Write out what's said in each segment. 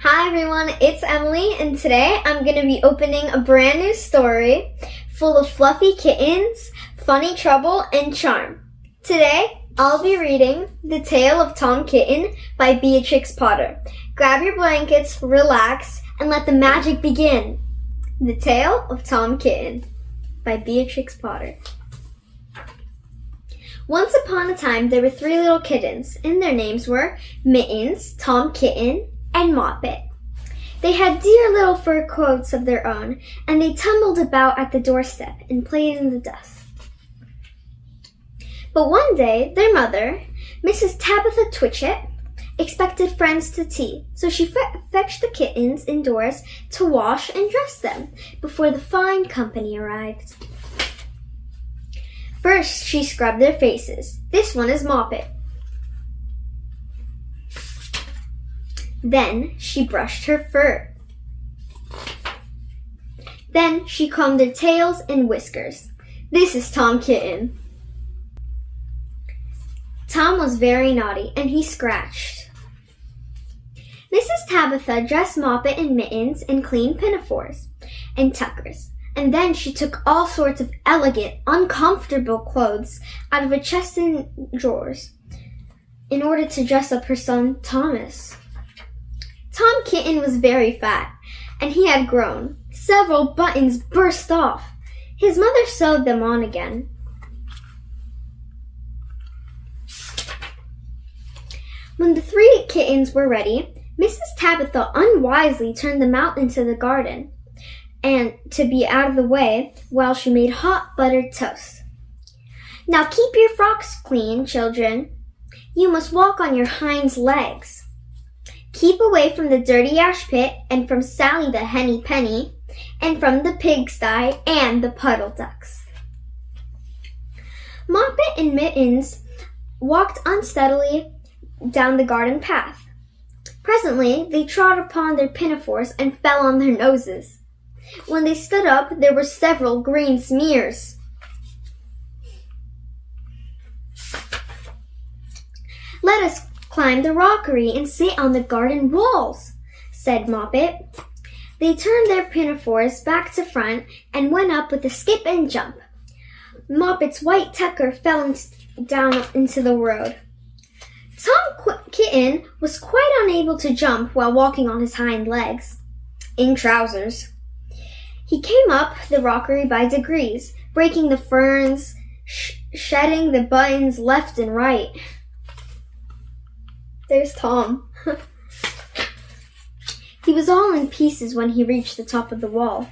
Hi everyone, it's Emily, and today I'm going to be opening a brand new story full of fluffy kittens, funny trouble, and charm. Today, I'll be reading The Tale of Tom Kitten by Beatrix Potter. Grab your blankets, relax, and let the magic begin. The Tale of Tom Kitten by Beatrix Potter. Once upon a time, there were 3 little kittens, and their names were Mittens, Tom Kitten, and Moppet. They had dear little fur coats of their own, and they tumbled about at the doorstep and played in the dust. But one day, their mother, Mrs. Tabitha Twitchit, expected friends to tea, so she fetched the kittens indoors to wash and dress them before the fine company arrived. First, she scrubbed their faces. This one is Moppet. Then she brushed her fur. Then she combed their tails and whiskers. This is Tom Kitten. Tom was very naughty, and he scratched. Mrs. Tabitha dressed Moppet in mittens and clean pinafores and tuckers, and then she took all sorts of elegant, uncomfortable clothes out of a chest and drawers in order to dress up her son Thomas. Tom Kitten was very fat, and he had grown. Several buttons burst off. His mother sewed them on again. When the 3 kittens were ready, Mrs. Tabitha unwisely turned them out into the garden and to be out of the way while she made hot buttered toast. Now keep your frocks clean, children. You must walk on your hind legs. Keep away from the dirty ash pit and from Sally the henny penny and from the pigsty and the puddle ducks. Moppet and Mittens walked unsteadily down the garden path. Presently, they trod upon their pinafores and fell on their noses. When they stood up, there were several green smears. Let us climb the rockery and sit on the garden walls, said Moppet. They turned their pinafores back to front and went up with a skip and jump. Moppet's white tucker fell down into the road. Tom Kitten was quite unable to jump while walking on his hind legs, in trousers. He came up the rockery by degrees, breaking the ferns, shedding the buttons left and right. There's Tom. He was all in pieces when he reached the top of the wall.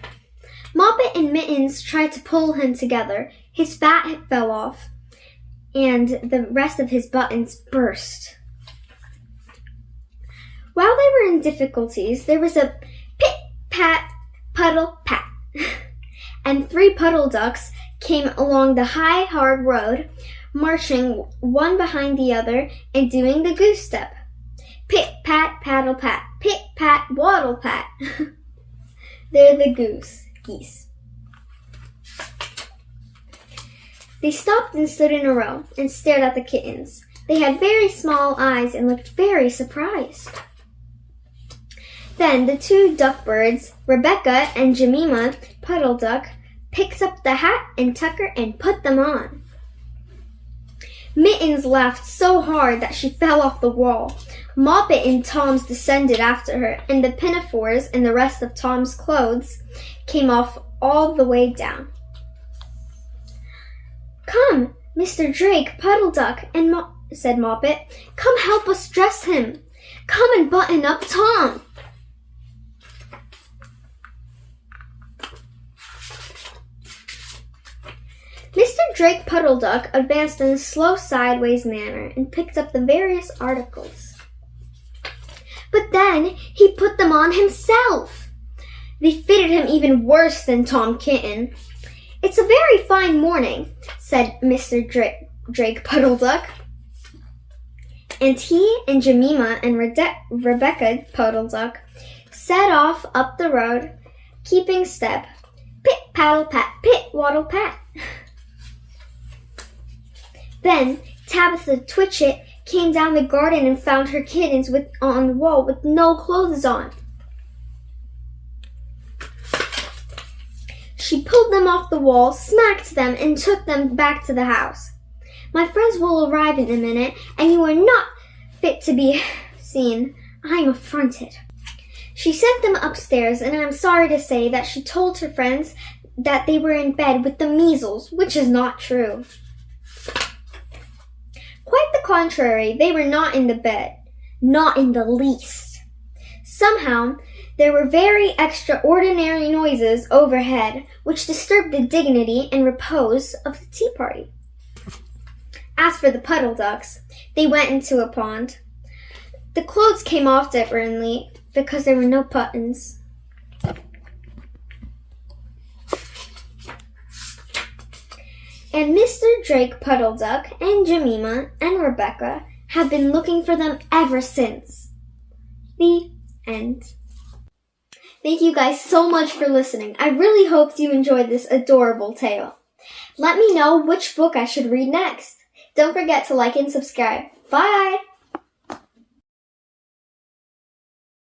Moppet and Mittens tried to pull him together. His fat fell off, and the rest of his buttons burst. While they were in difficulties, there was a pit-pat, puddle-pat, and 3 puddle ducks came along the high, hard road, marching one behind the other and doing the goose step. Pit-pat, paddle-pat, pit-pat, waddle-pat. They're the geese. They stopped and stood in a row and stared at the kittens. They had very small eyes and looked very surprised. Then the 2 duck birds, Rebecca and Jemima Puddle Duck, picked up the hat and tucker and put them on. Mittens laughed so hard that she fell off the wall. Moppet and Tom's descended after her, and the pinafores and the rest of Tom's clothes came off all the way down. Come, Mr. Drake, Puddle Duck, said Moppet. Come help us dress him. Come and button up Tom. Mr. Drake Puddle Duck advanced in a slow sideways manner and picked up the various articles. But then he put them on himself. They fitted him even worse than Tom Kitten. It's a very fine morning, said Mr. Drake Puddle Duck. And he and Jemima and Rebecca Puddle Duck set off up the road, keeping step. Pit, paddle, pat, pit, waddle, pat. Then Tabitha Twitchit came down the garden and found her kittens on the wall with no clothes on. She pulled them off the wall, smacked them, and took them back to the house. My friends will arrive in a minute, and you are not fit to be seen. I am affronted. She sent them upstairs, and I am sorry to say that she told her friends that they were in bed with the measles, which is not true. Quite the contrary, they were not in the bed. Not in the least. Somehow, there were very extraordinary noises overhead, which disturbed the dignity and repose of the tea party. As for the puddle ducks, they went into a pond. The clothes came off differently because there were no buttons. And Mr. Drake Puddle Duck and Jemima and Rebecca have been looking for them ever since. The end. Thank you guys so much for listening. I really hope you enjoyed this adorable tale. Let me know which book I should read next. Don't forget to like and subscribe. Bye!